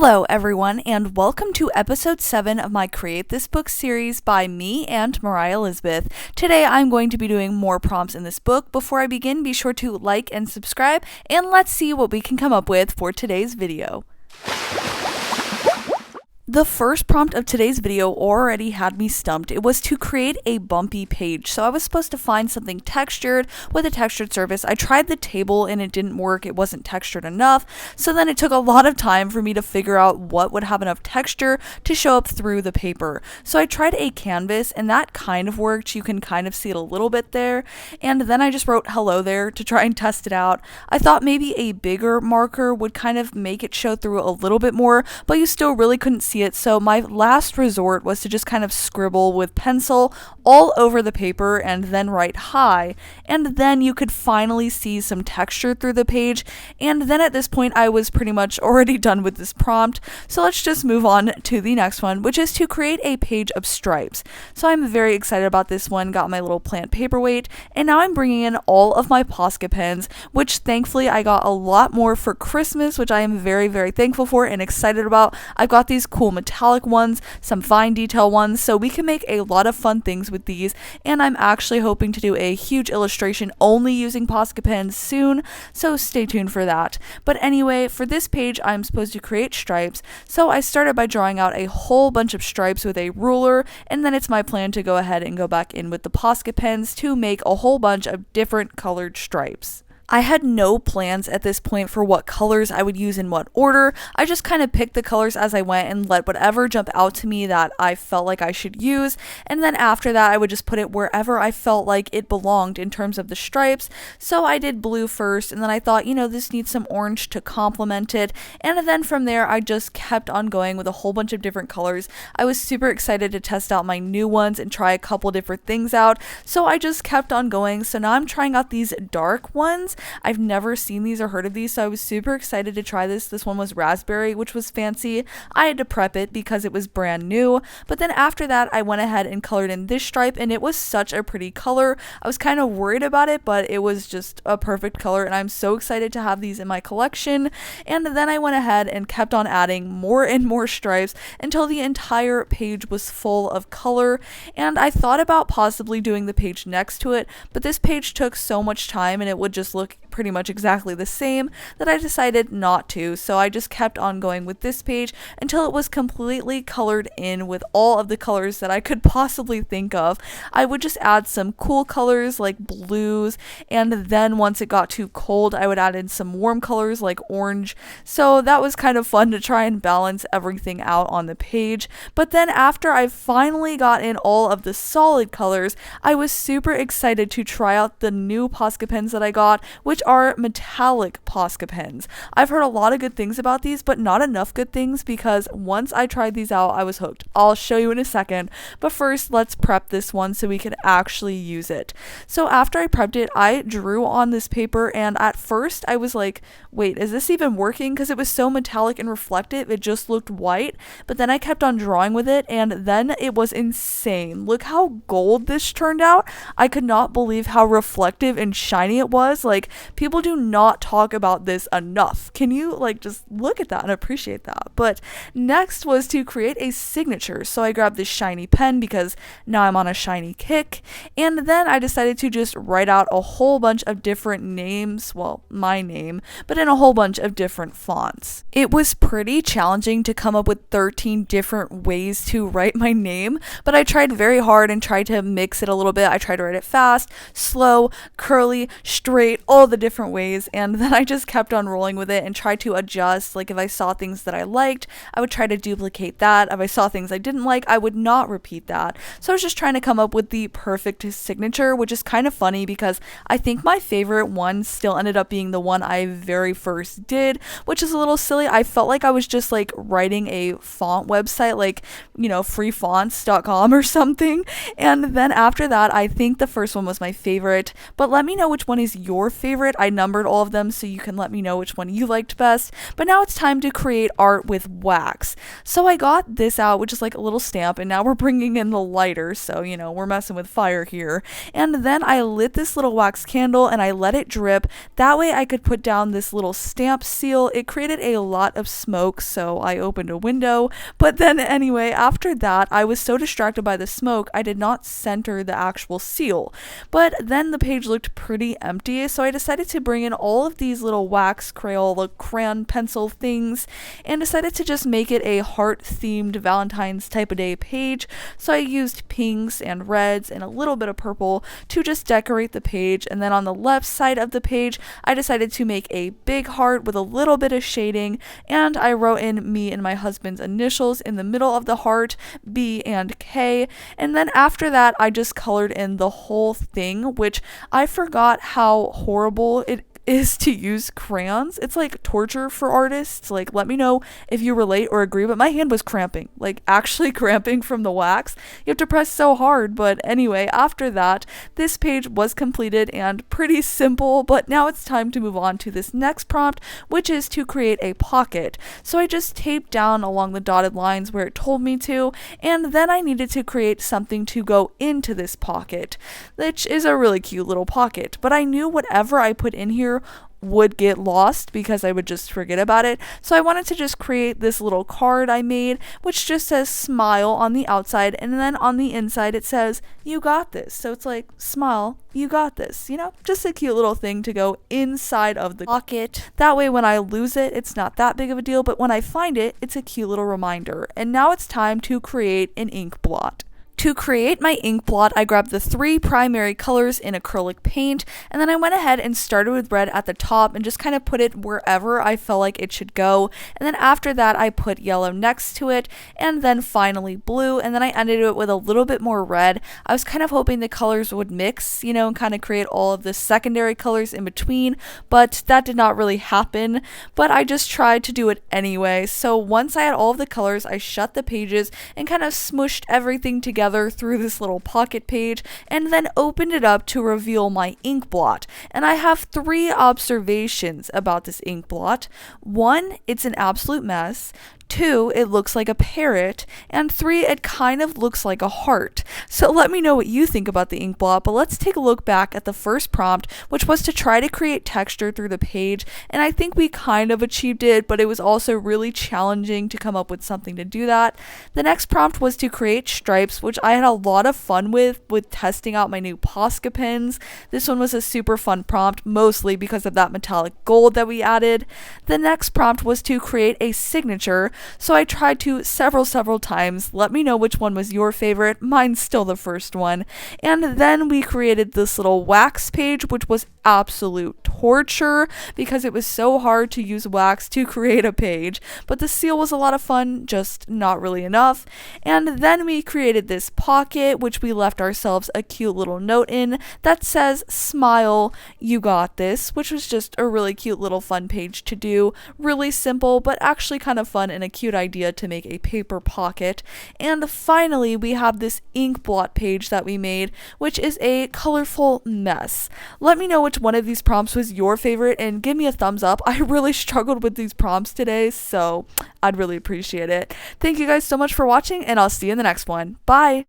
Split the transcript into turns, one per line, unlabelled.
Hello everyone, and welcome to episode 7 of my Create This Book series by me and Moriah Elizabeth. Today I'm going to be doing more prompts in this book. Before I begin, be sure to like and subscribe, and let's see what we can come up with for today's video. The first prompt of today's video already had me stumped. It was to create a bumpy page. So I was supposed to find something textured with a textured surface. I tried the table and it didn't work. It wasn't textured enough. So then it took a lot of time for me to figure out what would have enough texture to show up through the paper. So I tried a canvas and that kind of worked. You can kind of see it a little bit there. And then I just wrote hello there to try and test it out. I thought maybe a bigger marker would kind of make it show through a little bit more, but you still really couldn't see it. So my last resort was to just kind of scribble with pencil all over the paper and then write hi, and then you could finally see some texture through the page. And then at this point I was pretty much already done with this prompt, so let's just move on to the next one, which is to create a page of stripes. So I'm very excited about this one. Got my little plant paperweight, and now I'm bringing in all of my Posca pens, which thankfully I got a lot more for Christmas, which I am very, very thankful for and excited about. I've got these cool metallic ones, some fine detail ones, so we can make a lot of fun things with these, and I'm actually hoping to do a huge illustration only using Posca pens soon, so stay tuned for that. But anyway, for this page I'm supposed to create stripes, so I started by drawing out a whole bunch of stripes with a ruler, and then it's my plan to go ahead and go back in with the Posca pens to make a whole bunch of different colored stripes. I had no plans at this point for what colors I would use in what order. I just kind of picked the colors as I went and let whatever jump out to me that I felt like I should use, and then after that I would just put it wherever I felt like it belonged in terms of the stripes. So I did blue first, and then I thought, this needs some orange to complement it, and then from there I just kept on going with a whole bunch of different colors. I was super excited to test out my new ones and try a couple different things out, so I just kept on going. So now I'm trying out these dark ones. I've never seen these or heard of these, so I was super excited to try this. This one was raspberry, which was fancy. I had to prep it because it was brand new, but then after that I went ahead and colored in this stripe, and it was such a pretty color. I was kind of worried about it, but it was just a perfect color, and I'm so excited to have these in my collection. And then I went ahead and kept on adding more and more stripes until the entire page was full of color, and I thought about possibly doing the page next to it, but this page took so much time and it would just look pretty much exactly the same that I decided not to. So I just kept on going with this page until it was completely colored in with all of the colors that I could possibly think of. I would just add some cool colors like blues, and then once it got too cold I would add in some warm colors like orange. So that was kind of fun to try and balance everything out on the page. But then after I finally got in all of the solid colors, I was super excited to try out the new Posca pens that I got, which are metallic Posca pens. I've heard a lot of good things about these, but not enough good things, because once I tried these out I was hooked. I'll show you in a second, but first let's prep this one so we can actually use it. So after I prepped it, I drew on this paper, and at first I was like, wait, is this even working? Because it was so metallic and reflective, it just looked white. But then I kept on drawing with it, and then it was insane. Look how gold this turned out. I could not believe how reflective and shiny it was. Like, people do not talk about this enough. Can you just look at that and appreciate that? But next was to create a signature. So I grabbed this shiny pen because now I'm on a shiny kick, and then I decided to just write out a whole bunch of different names, well, my name, but in a whole bunch of different fonts. It was pretty challenging to come up with 13 different ways to write my name, but I tried very hard and tried to mix it a little bit. I tried to write it fast, slow, curly, straight, all the different ways, and then I just kept on rolling with it and tried to adjust. Like, if I saw things that I liked, I would try to duplicate that. If I saw things I didn't like, I would not repeat that. So I was just trying to come up with the perfect signature, which is kind of funny because I think my favorite one still ended up being the one I very first did, which is a little silly. I felt like I was just writing a font website, freefonts.com or something. And then after that, I think the first one was my favorite, but let me know which one is your favorite. favorite. I numbered all of them so you can let me know which one you liked best. But now it's time to create art with wax. So I got this out, which is like a little stamp, and now we're bringing in the lighter, so we're messing with fire here. And then I lit this little wax candle and I let it drip. That way I could put down this little stamp seal. It created a lot of smoke, so I opened a window. But then anyway, after that, I was so distracted by the smoke, I did not center the actual seal. But then the page looked pretty empty, so I decided to bring in all of these little wax crayon pencil things and decided to just make it a heart-themed Valentine's type of day page. So I used pinks and reds and a little bit of purple to just decorate the page. And then on the left side of the page, I decided to make a big heart with a little bit of shading, and I wrote in me and my husband's initials in the middle of the heart, B and K. And then after that, I just colored in the whole thing, which I forgot how horrible it is to use crayons. It's like torture for artists. Like, let me know if you relate or agree, but my hand was cramping, like actually cramping from the wax. You have to press so hard. But anyway, after that, this page was completed and pretty simple. But now it's time to move on to this next prompt, which is to create a pocket. So I just taped down along the dotted lines where it told me to, and then I needed to create something to go into this pocket, which is a really cute little pocket. But I knew whatever I put in here would get lost because I would just forget about it. So I wanted to just create this little card I made, which just says smile on the outside, and then on the inside it says you got this. So it's like, smile, you got this, just a cute little thing to go inside of the pocket. That way when I lose it, it's not that big of a deal, but when I find it, it's a cute little reminder. And now it's time to create an ink blot. To create my ink blot, I grabbed the 3 primary colors in acrylic paint, and then I went ahead and started with red at the top and just kind of put it wherever I felt like it should go. And then after that, I put yellow next to it, and then finally blue, and then I ended it with a little bit more red. I was kind of hoping the colors would mix, and kind of create all of the secondary colors in between, but that did not really happen. But I just tried to do it anyway. So once I had all of the colors, I shut the pages and kind of smushed everything together through this little pocket page, and then opened it up to reveal my ink blot. And I have 3 observations about this ink blot. 1, it's an absolute mess. 2, it looks like a parrot, and 3, it kind of looks like a heart. So let me know what you think about the ink blot, but let's take a look back at the first prompt, which was to try to create texture through the page, and I think we kind of achieved it, but it was also really challenging to come up with something to do that. The next prompt was to create stripes, which I had a lot of fun with testing out my new Posca pens. This one was a super fun prompt, mostly because of that metallic gold that we added. The next prompt was to create a signature, so I tried to several times. Let me know which one was your favorite. Mine's still the first one. And then we created this little wax page, which was absolute torture because it was so hard to use wax to create a page. But the seal was a lot of fun, just not really enough. And then we created this pocket, which we left ourselves a cute little note in that says, smile, you got this, which was just a really cute little fun page to do. Really simple, but actually kind of fun and a cute idea to make a paper pocket. And finally, we have this ink blot page that we made, which is a colorful mess. Let me know which one of these prompts was your favorite and give me a thumbs up. I really struggled with these prompts today, so I'd really appreciate it. Thank you guys so much for watching, and I'll see you in the next one. Bye!